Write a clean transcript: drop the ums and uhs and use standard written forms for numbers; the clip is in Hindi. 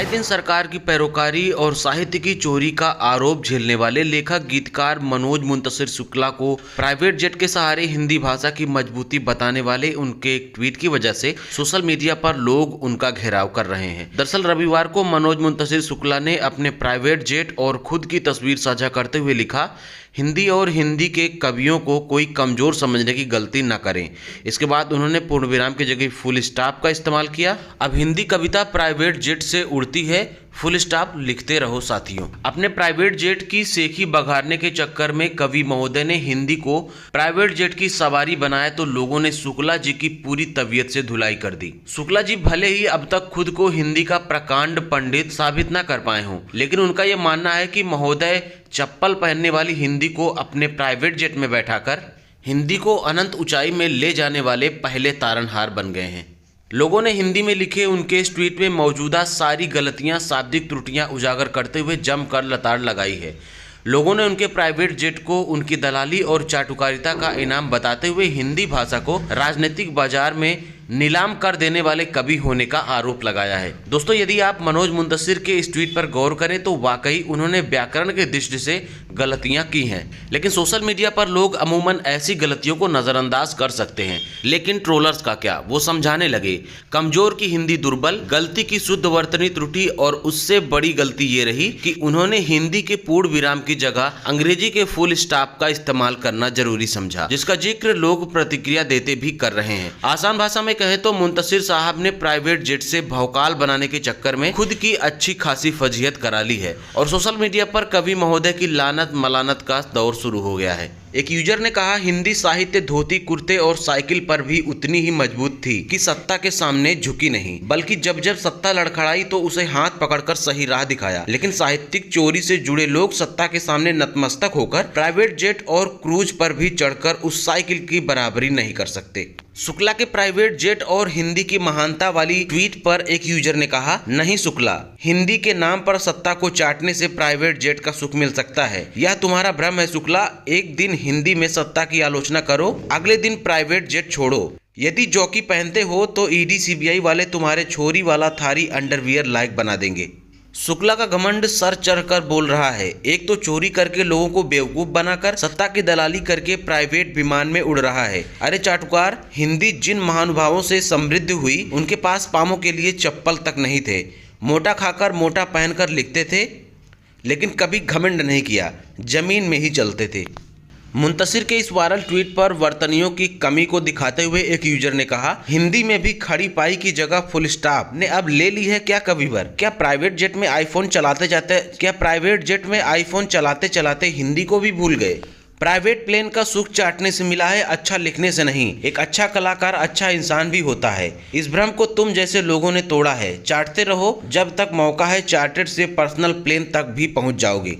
आए दिन सरकार की पैरोकारी और साहित्य की चोरी का आरोप झेलने वाले लेखक गीतकार मनोज मुंतशिर शुक्ला को प्राइवेट जेट के सहारे हिंदी भाषा की मजबूती बताने वाले उनके एक ट्वीट की वजह से सोशल मीडिया पर लोग उनका घेराव कर रहे हैं। दरअसल रविवार को मनोज मुंतशिर शुक्ला ने अपने प्राइवेट जेट और खुद की तस्वीर साझा करते हुए लिखा, हिंदी और हिंदी के कवियों को कोई कमजोर समझने की गलती न करें। इसके बाद उन्होंने पूर्ण विराम की जगह फुल स्टॉप का इस्तेमाल किया। अब हिंदी कविता प्राइवेट जेट से उड़ती है, फुल स्टॉप लिखते रहो साथियों। अपने प्राइवेट जेट की सेखी बघारने के चक्कर में कवि महोदय ने हिंदी को प्राइवेट जेट की सवारी बनाया तो लोगों ने शुक्ला जी की पूरी तबीयत से धुलाई कर दी। शुक्ला जी भले ही अब तक खुद को हिंदी का प्रकांड पंडित साबित न कर पाए हों, लेकिन उनका यह मानना है कि महोदय चप्पल पहनने वाली हिंदी को अपने प्राइवेट जेट में बैठाकर हिंदी को अनंत ऊंचाई में ले जाने वाले पहले तारनहार बन गए हैं। लोगों ने हिंदी में लिखे उनके इस ट्वीट में मौजूदा सारी गलतियां, शाब्दिक त्रुटियां उजागर करते हुए जमकर लताड़ लगाई है। लोगों ने उनके प्राइवेट जेट को उनकी दलाली और चाटुकारिता का इनाम बताते हुए हिंदी भाषा को राजनीतिक बाजार में नीलाम कर देने वाले कवि होने का आरोप लगाया है। दोस्तों, यदि आप मनोज मुंतशिर के इस ट्वीट पर गौर करें तो वाकई उन्होंने व्याकरण के दृष्टि से गलतियां की हैं, लेकिन सोशल मीडिया पर लोग अमूमन ऐसी गलतियों को नजरअंदाज कर सकते हैं। लेकिन ट्रोलर्स का क्या, वो समझाने लगे कमजोर की हिंदी दुर्बल, गलती की शुद्ध वर्तनी त्रुटि, और उससे बड़ी गलती ये रही कि उन्होंने हिंदी के पूर्ण विराम की जगह अंग्रेजी के फुल स्टॉप का इस्तेमाल करना जरूरी समझा, जिसका जिक्र लोग प्रतिक्रिया देते भी कर रहे हैं। आसान भाषा में कहें तो मुंतशिर साहब ने प्राइवेट जेट से भौकाल बनाने के चक्कर में खुद की अच्छी खासी फजीहत करा ली है और सोशल मीडिया पर कवि महोदय की लानत मलानत का दौर शुरू हो गया है। एक यूजर ने कहा, हिंदी साहित्य धोती कुर्ते और साइकिल पर भी उतनी ही मजबूत थी कि सत्ता के सामने झुकी नहीं, बल्कि जब जब सत्ता लड़खड़ाई तो उसे हाथ पकड़कर सही राह दिखाया। लेकिन साहित्यिक चोरी से जुड़े लोग सत्ता के सामने नतमस्तक होकर प्राइवेट जेट और क्रूज पर भी चढ़कर उस साइकिल की बराबरी नहीं कर सकते। शुक्ला के प्राइवेट जेट और हिंदी की महानता वाली ट्वीट पर एक यूजर ने कहा, नहीं शुक्ला, हिंदी के नाम पर सत्ता को चाटने से प्राइवेट जेट का सुख मिल सकता है, यह तुम्हारा भ्रम है शुक्ला। एक दिन हिंदी में सत्ता की आलोचना करो, अगले दिन प्राइवेट जेट छोड़ो। यदि जॉकी पहनते हो तो ईडी सीबीआई वाले तुम्हारे छोरी वाला थारी अंडरवियर लायक बना देंगे। शुक्ला का घमंड सर चढ़कर बोल रहा है। एक तो चोरी करके लोगों को बेवकूफ बनाकर सत्ता की दलाली करके प्राइवेट विमान में उड़ रहा है। अरे चाटुकार, हिंदी जिन महानुभावों से समृद्ध हुई उनके पास पामों के लिए चप्पल तक नहीं थे। मोटा खाकर मोटा पहनकर लिखते थे, लेकिन कभी घमंड नहीं किया, जमीन में ही चलते थे। मुंतशिर के इस वायरल ट्वीट पर वर्तनियों की कमी को दिखाते हुए एक यूजर ने कहा, हिंदी में भी खड़ी पाई की जगह फुल स्टॉप ने अब ले ली है क्या कविवर? क्या प्राइवेट जेट में आईफोन चलाते चलाते हिंदी को भी भूल गए? प्राइवेट प्लेन का सुख चाटने से मिला है, अच्छा लिखने से नहीं। एक अच्छा कलाकार अच्छा इंसान भी होता है। इस भ्रम को तुम जैसे लोगों ने तोड़ा है। चाटते रहो जब तक मौका है, चार्टर्ड से पर्सनल प्लेन तक भी पहुंच जाओगे।